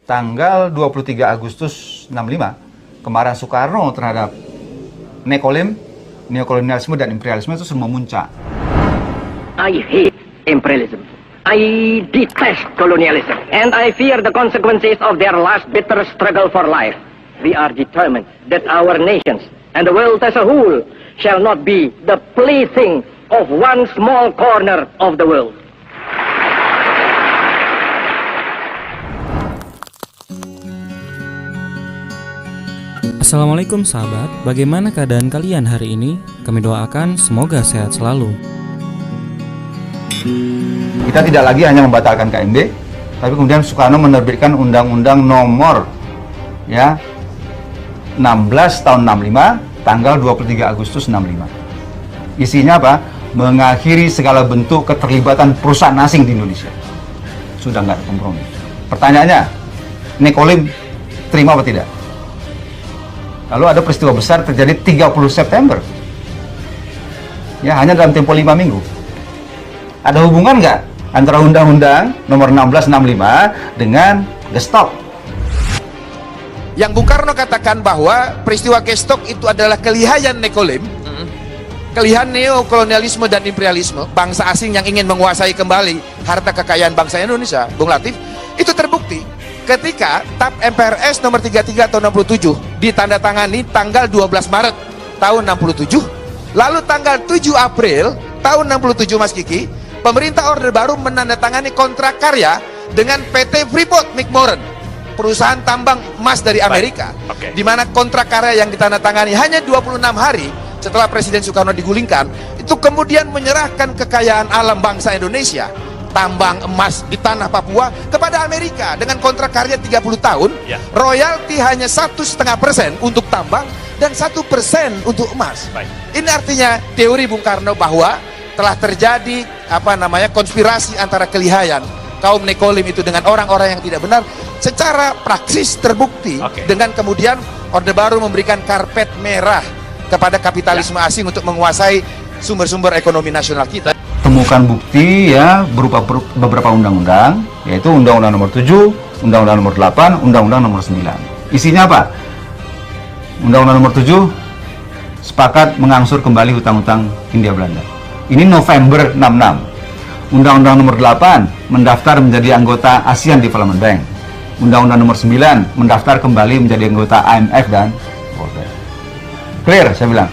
tanggal 23 Agustus 65, kemarahan Soekarno terhadap neokolonialisme dan imperialisme itu semua memuncak. I hate imperialism. I detest colonialism. And I fear the consequences of their last bitter struggle for life. We are determined that our nations and the world as a whole shall not be the plaything of one small corner of the world. Assalamualaikum sahabat, bagaimana keadaan kalian hari ini? Kami doakan semoga sehat selalu. Kita tidak lagi hanya membatalkan KMB, tapi kemudian Soekarno menerbitkan Undang-Undang Nomor 16 tahun 65, tanggal 23 Agustus 65. Isinya apa? Mengakhiri segala bentuk keterlibatan perusahaan asing di Indonesia. Sudah nggak ada kompromi. Pertanyaannya, Nekolim terima apa tidak? Lalu ada peristiwa besar terjadi 30 September. Ya, hanya dalam tempo 5 minggu. Ada hubungan nggak antara Undang-Undang Nomor 1665 dengan Gestok? Yang Bung Karno katakan bahwa peristiwa Gestok itu adalah kelihayan Nekolim, kelihayan neokolonialisme dan imperialisme, bangsa asing yang ingin menguasai kembali harta kekayaan bangsa Indonesia. Bung Latif, itu terbukti ketika TAP MPRS nomor 33 tahun 67 ditandatangani tanggal 12 Maret tahun 67, lalu tanggal 7 April tahun 67 Mas Kiki, pemerintah Orde Baru menandatangani kontrak karya dengan PT Freeport McMoran, perusahaan tambang emas dari Amerika, di mana kontrak karya yang ditandatangani hanya 26 hari setelah Presiden Soekarno digulingkan, itu kemudian menyerahkan kekayaan alam bangsa Indonesia, tambang emas di tanah Papua, kepada Amerika dengan kontrak karya 30 tahun, royalti hanya 1,5% untuk tambang dan 1% untuk emas. Ini artinya teori Bung Karno bahwa telah terjadi konspirasi antara kelihayan kaum Nekolim itu dengan orang-orang yang tidak benar, secara praksis terbukti dengan kemudian Orde Baru memberikan karpet merah kepada kapitalisme asing untuk menguasai sumber-sumber ekonomi nasional kita. Temukan bukti ya berupa beberapa undang-undang, yaitu Undang-Undang Nomor 7, Undang-Undang Nomor 8, Undang-Undang Nomor 9. Isinya apa? Undang-Undang Nomor 7 sepakat mengangsur kembali hutang-hutang Hindia Belanda. Ini November 66. Undang-Undang Nomor 8 mendaftar menjadi anggota ASEAN Development Bank. Undang-Undang Nomor 9 mendaftar kembali menjadi anggota IMF dan World Bank. Clear, saya bilang.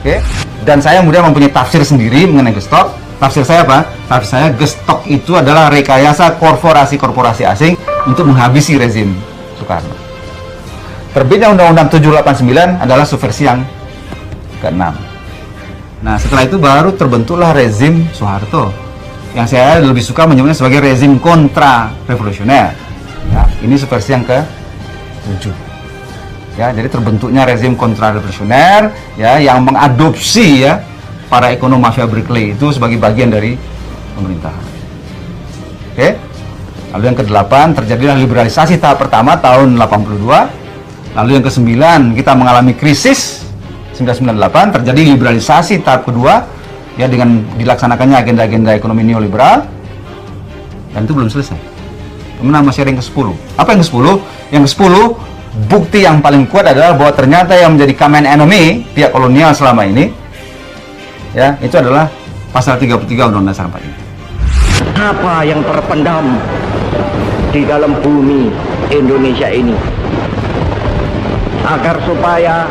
Oke. Dan saya kemudian mempunyai tafsir sendiri mengenai Gestok. Tafsir saya apa? Tafsir saya, Gestok itu adalah rekayasa korporasi-korporasi asing untuk menghabisi rezim Soekarno. Terbitnya Undang-Undang 789 adalah subversi yang ke-6. Nah, setelah itu baru terbentuklah rezim Soeharto, yang saya lebih suka menyebutnya sebagai rezim kontra-revolusioner. Ya, ini subversi yang ke-7. Ya, jadi terbentuknya rezim kontra-revolusioner ya, yang mengadopsi ya para ekonom mafia Berkeley itu sebagai bagian dari pemerintahan. Oke. Lalu yang ke-8 terjadilah liberalisasi tahap pertama tahun 82. Lalu yang ke-9 kita mengalami krisis 1998, terjadi liberalisasi tahap kedua ya dengan dilaksanakannya agenda-agenda ekonomi neoliberal, dan itu belum selesai. Kemudian masih ada yang ke-10. Apa yang ke-10? Yang ke-10, bukti yang paling kuat adalah bahwa ternyata yang menjadi common enemy pihak kolonial selama ini ya, itu adalah pasal 33 Undang-Undang Dasar 45. Apa yang terpendam di dalam bumi Indonesia ini, agar supaya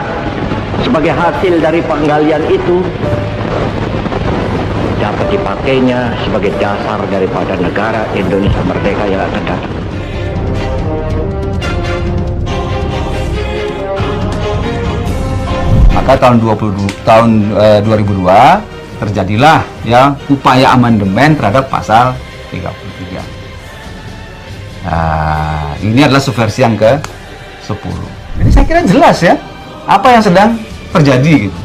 sebagai hasil dari penggalian itu dapat dipakainya sebagai dasar daripada negara Indonesia merdeka yang akan datang. Maka tahun 2002 terjadilah ya upaya amandemen terhadap pasal 33. Nah, ini adalah subversi yang ke-10. Jadi saya kira jelas ya apa yang sedang terjadi gitu.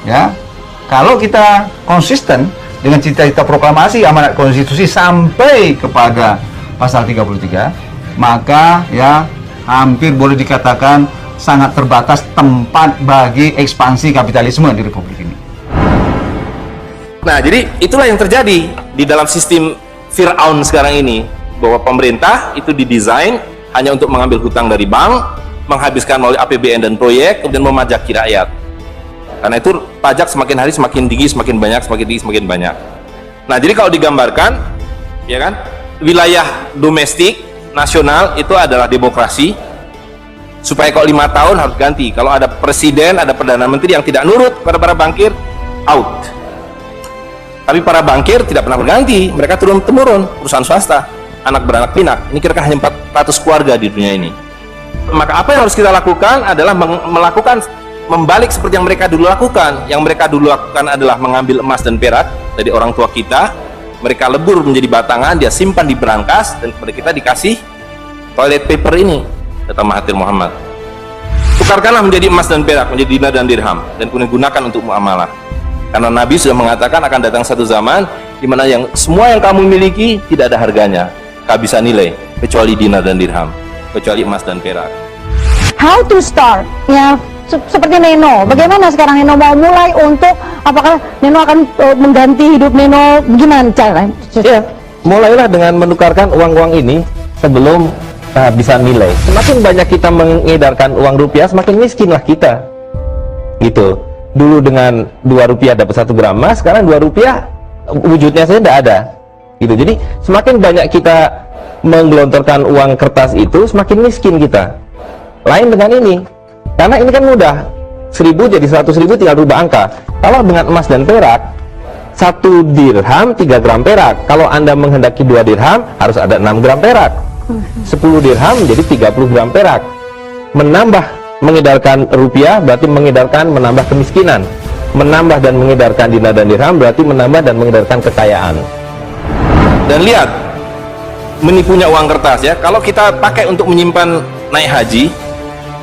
Ya. Kalau kita konsisten dengan cita-cita proklamasi amanat konstitusi sampai kepada pasal 33, maka ya hampir boleh dikatakan sangat terbatas tempat bagi ekspansi kapitalisme di Republik ini. Nah, jadi itulah yang terjadi di dalam sistem Fir'aun sekarang ini, bahwa pemerintah itu didesain hanya untuk mengambil hutang dari bank, menghabiskan melalui APBN dan proyek, kemudian memajaki rakyat. Karena itu pajak semakin hari semakin tinggi, semakin banyak, semakin tinggi, semakin banyak. Nah, jadi kalau digambarkan, ya kan, wilayah domestik nasional itu adalah demokrasi. Supaya kalau 5 tahun harus ganti. Kalau ada presiden, ada perdana menteri yang tidak nurut pada para bankir, out. Tapi para bankir tidak pernah berganti, mereka turun-temurun, perusahaan swasta, anak beranak pinak. Ini kira-kira hanya 400 keluarga di dunia ini. Maka apa yang harus kita lakukan adalah melakukan membalik seperti yang mereka dulu lakukan. Yang mereka dulu lakukan adalah mengambil emas dan perak dari orang tua kita, mereka lebur menjadi batangan, dia simpan di berangkas, dan kepada kita dikasih toilet paper ini, kata Mahathir Muhammad. Tukarkanlah menjadi emas dan perak, menjadi dinar dan dirham, dan kemudian gunakan untuk muamalah. Karena Nabi sudah mengatakan akan datang satu zaman di mana yang semua yang kamu miliki tidak ada harganya, kehabisan nilai, kecuali dinar dan dirham, kecuali emas dan perak. How to start? Ya, seperti Neno. Bagaimana sekarang Neno mau mulai untuk, apakah Neno akan mengganti hidup Neno? Bagaimana caranya? Ya, mulailah dengan menukarkan uang-uang ini sebelum bisa nilai. Semakin banyak kita mengedarkan uang rupiah, semakin miskinlah kita. Gitu. Dulu dengan 2 rupiah dapat 1 gram emas, sekarang 2 rupiah wujudnya saja tidak ada. Gitu. Jadi semakin banyak kita menggelontorkan uang kertas itu, semakin miskin kita. Lain dengan ini. Karena ini kan mudah. 1000 jadi 100.000 tinggal rubah angka. Kalau dengan emas dan perak, 1 dirham 3 gram perak. Kalau Anda menghendaki 2 dirham, harus ada 6 gram perak. 10 dirham jadi 30 gram perak. Mengedarkan rupiah berarti menambah kemiskinan. Menambah dan mengedarkan dinar dan dirham berarti menambah dan mengedarkan kekayaan. Dan lihat, menipunya uang kertas ya. Kalau kita pakai untuk menyimpan naik haji,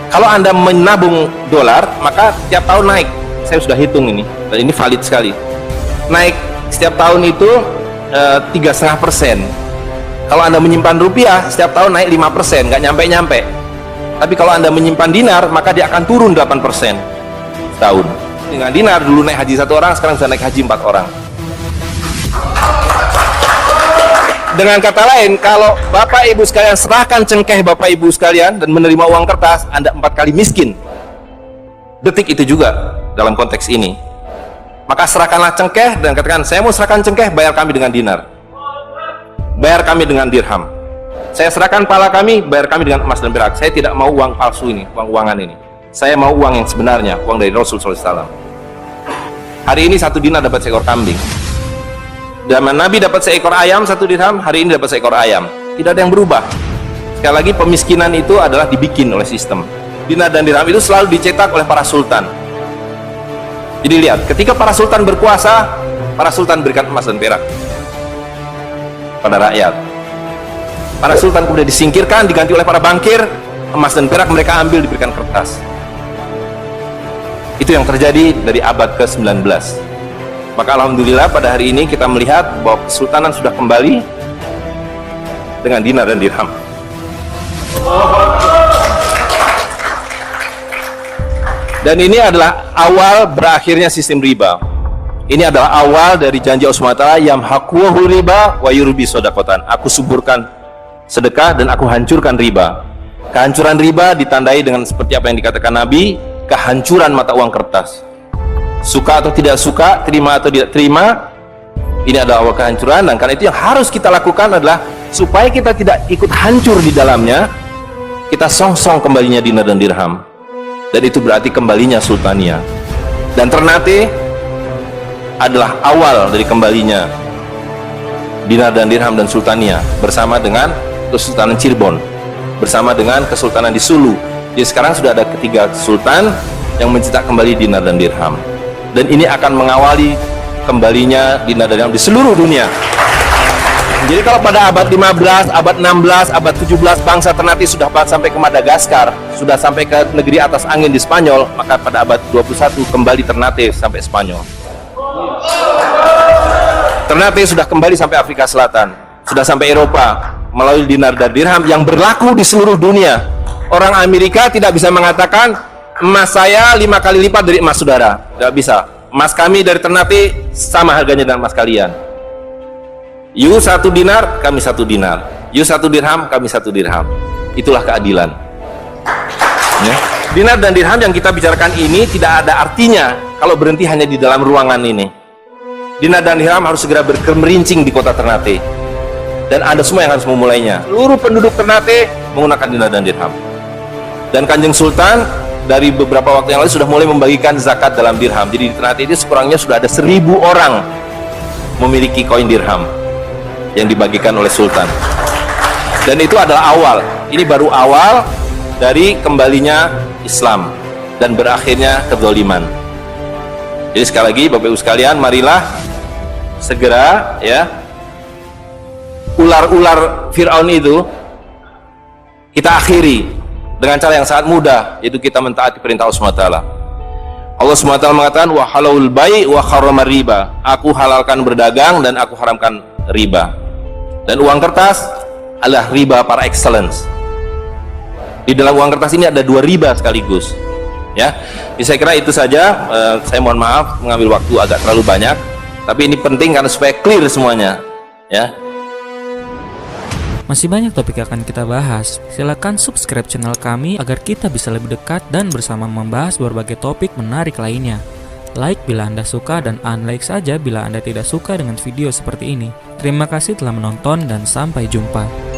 kalau Anda menabung dolar, maka setiap tahun naik. Saya sudah hitung ini, dan ini valid sekali. Naik setiap tahun itu 3,5%. Kalau Anda menyimpan rupiah, setiap tahun naik 5%, nggak nyampe-nyampe. Tapi kalau Anda menyimpan dinar, maka dia akan turun 8% setahun. Dengan dinar, dulu naik haji 1 orang, sekarang bisa naik haji 4 orang. Dengan kata lain, kalau Bapak Ibu sekalian serahkan cengkeh Bapak Ibu sekalian dan menerima uang kertas, Anda 4 kali miskin. Detik itu juga dalam konteks ini. Maka serahkanlah cengkeh dan katakan, saya mau serahkan cengkeh, bayar kami dengan dinar. Bayar kami dengan dirham. Saya serahkan pala kami, bayar kami dengan emas dan perak. Saya tidak mau uang palsu ini, uang-uangan ini. Saya mau uang yang sebenarnya, uang dari Rasul SAW. Hari ini 1 dinar dapat seekor kambing. Zaman Nabi dapat seekor ayam 1 dirham, hari ini dapat seekor ayam. Tidak ada yang berubah. Sekali lagi, pemiskinan itu adalah dibikin oleh sistem. Dinar dan dirham itu selalu dicetak oleh para sultan. Jadi lihat, ketika para sultan berkuasa, para sultan berikan emas dan perak pada rakyat. Para sultan kemudian disingkirkan, diganti oleh para bankir, emas dan perak mereka ambil, diberikan kertas. Itu yang terjadi dari abad ke-19. Maka alhamdulillah pada hari ini kita melihat bahwa kesultanan sudah kembali dengan dinar dan dirham. Dan ini adalah awal berakhirnya sistem riba. Ini adalah awal dari janji Allah SWT, yamhaqu riba wa yurbi shadaqatan. Aku suburkan sedekah dan aku hancurkan riba. Kehancuran riba ditandai dengan seperti apa yang dikatakan Nabi, kehancuran mata uang kertas. Suka atau tidak suka, terima atau tidak terima, ini adalah awal kehancuran. Dan karena itu yang harus kita lakukan adalah supaya kita tidak ikut hancur di dalamnya, kita songsong kembalinya dinar dan dirham. Dan itu berarti kembalinya sultania. Dan Ternate adalah awal dari kembalinya dinar dan dirham dan sultania, bersama dengan Kesultanan Cirebon, bersama dengan Kesultanan di Sulu. Jadi sekarang sudah ada 3 sultan yang mencetak kembali dinar dan dirham. Dan ini akan mengawali kembalinya dinar dan dirham di seluruh dunia. Jadi kalau pada abad 15, abad 16, abad 17 bangsa Ternate sudah sampai ke Madagaskar, sudah sampai ke negeri atas angin di Spanyol, maka pada abad 21 kembali Ternate sampai Spanyol. Ternate sudah kembali sampai Afrika Selatan, sudah sampai Eropa melalui dinar dan dirham yang berlaku di seluruh dunia. Orang Amerika tidak bisa mengatakan emas saya 5 kali lipat dari emas saudara, tidak bisa. Emas kami dari Ternate sama harganya dengan emas kalian. You 1 dinar, kami 1 dinar. You 1 dirham, kami 1 dirham. Itulah keadilan. Ya. Dinar dan dirham yang kita bicarakan ini tidak ada artinya kalau berhenti hanya di dalam ruangan ini. Dinar dan dirham harus segera berkemerincing di kota Ternate, dan Anda semua yang harus memulainya. Seluruh penduduk Ternate menggunakan dinar dan dirham. Dan Kanjeng Sultan dari beberapa waktu yang lalu sudah mulai membagikan zakat dalam dirham. Jadi di Ternate ini sekurangnya sudah ada 1.000 orang memiliki koin dirham yang dibagikan oleh Sultan. Dan itu adalah awal. Ini baru awal dari kembalinya Islam dan berakhirnya kezaliman. Jadi sekali lagi Bapak Ibu sekalian, marilah segera ya ular-ular Fir'aun itu kita akhiri dengan cara yang sangat mudah, yaitu kita mentaati perintah Allah SWT. Allah SWT mengatakan wa halalul bai' wa harramar riba. Aku halalkan berdagang dan aku haramkan riba. Dan uang kertas adalah riba par excellence. Di dalam uang kertas ini ada 2 riba sekaligus. Ya, jadi saya kira itu saja. Saya mohon maaf mengambil waktu agak terlalu banyak, tapi ini penting karena supaya clear semuanya. Ya. Masih banyak topik yang akan kita bahas. Silakan subscribe channel kami agar kita bisa lebih dekat dan bersama membahas berbagai topik menarik lainnya. Like bila Anda suka dan unlike saja bila Anda tidak suka dengan video seperti ini. Terima kasih telah menonton dan sampai jumpa.